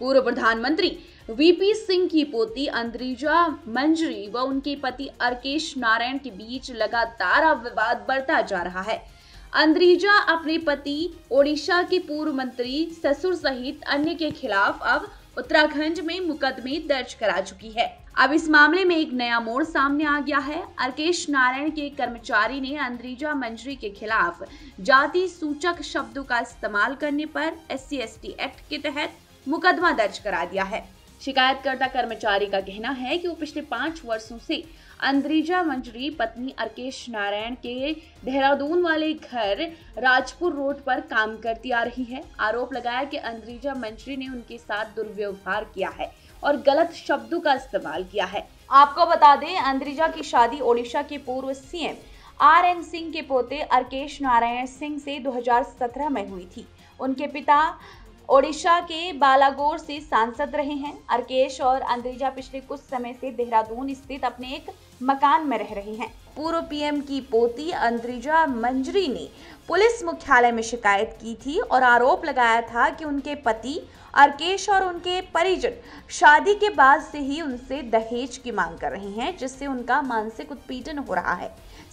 पूर्व प्रधानमंत्री वीपी सिंह की पोती अंद्रिजा मंजरी व उनके पति अर्केश नारायण के बीच लगातार विवाद बढ़ता जा रहा है। अंद्रिजा अपने पति ओडिशा के पूर्व मंत्री ससुर सहित अन्य के खिलाफ अब उत्तराखंड में मुकदमे दर्ज करा चुकी है। अब इस मामले में एक नया मोड़ सामने आ गया है। अर्केश नारायण के एक कर्मचारी ने अंद्रिजा मंजरी के खिलाफ जाति सूचक शब्दों का इस्तेमाल करने पर SC/ST एक्ट के तहत मुकदमा दर्ज करा दिया है। शिकायतकर्ता कर्मचारी का कहना है कि वो पिछले 5 वर्षों से अंद्रिजा मंजरी पत्नी अर्केश नारायण के देहरादून वाले घर राजपुर रोड पर काम करती आ रही है। आरोप लगाया कि अंद्रिजा मंजरी ने उनके साथ दुर्व्यवहार किया है और गलत शब्दों का इस्तेमाल किया है। आपको बता दें, अंद्रिजा की शादी ओडिशा के पूर्व CM RN सिंह के पोते अर्केश नारायण सिंह से 2017 में हुई थी। उनके पिता ओडिशा के बालागोर से सांसद रहे हैं। अर्केश और अंद्रिजा पिछले कुछ समय से देहरादून स्थित अपने एक मकान में रह रहे हैं। पूर्व PM की पोती अंद्रिजा मंजरी ने पुलिस मुख्यालय में शिकायत की थी और आरोप लगाया था कि उनके पति अर्केश और उनके परिजन शादी के बाद से ही उनसे दहेज की मांग कर रहे हैं, जिससे उनका मानसिक उत्पीड़न हो रहा है।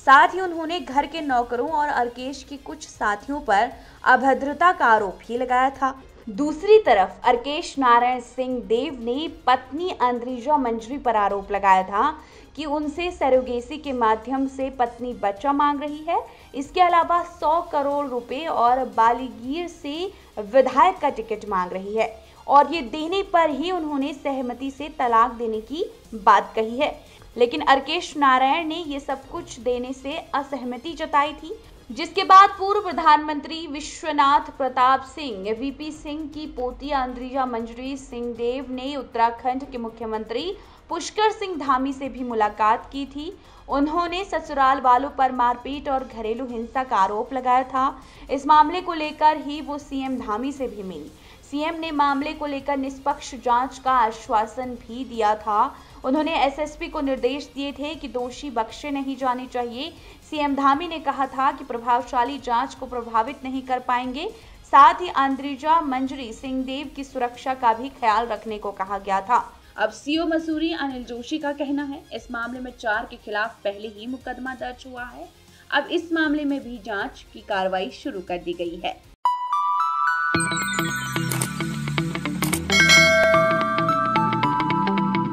साथ ही उन्होंने घर के नौकरों और अर्केश के कुछ साथियों पर अभद्रता का आरोप भी लगाया था। दूसरी तरफ अर्केश नारायण सिंह देव ने पत्नी अंद्रिजा मंजरी पर आरोप लगाया था कि उनसे सरोगेसी के माध्यम से पत्नी बच्चा मांग रही है। इसके अलावा 100 करोड़ रुपए और बालीगीर से विधायक का टिकट मांग रही है और ये देने पर ही उन्होंने सहमति से तलाक देने की बात कही है। लेकिन अर्केश नारायण ने ये सब कुछ देने से असहमति जताई थी, जिसके बाद पूर्व प्रधानमंत्री विश्वनाथ प्रताप सिंह VP सिंह की पोती अंद्रिजा मंजरी सिंह देव ने उत्तराखंड के मुख्यमंत्री पुष्कर सिंह धामी से भी मुलाकात की थी। उन्होंने ससुराल वालों पर मारपीट और घरेलू हिंसा का आरोप लगाया था। इस मामले को लेकर ही वो CM धामी से भी मिली। CM ने मामले को लेकर निष्पक्ष जांच का आश्वासन भी दिया था। उन्होंने SSP को निर्देश दिए थे कि दोषी बख्शे नहीं जाने चाहिए। CM धामी ने कहा था कि प्रभावशाली जांच को प्रभावित नहीं कर पाएंगे। साथ ही अंद्रिजा मंजरी सिंह देव की सुरक्षा का भी ख्याल रखने को कहा गया था। अब CO मसूरी अनिल जोशी का कहना है, इस मामले में 4 के खिलाफ पहले ही मुकदमा दर्ज हुआ है। अब इस मामले में भी जांच की कार्रवाई शुरू कर दी गई है।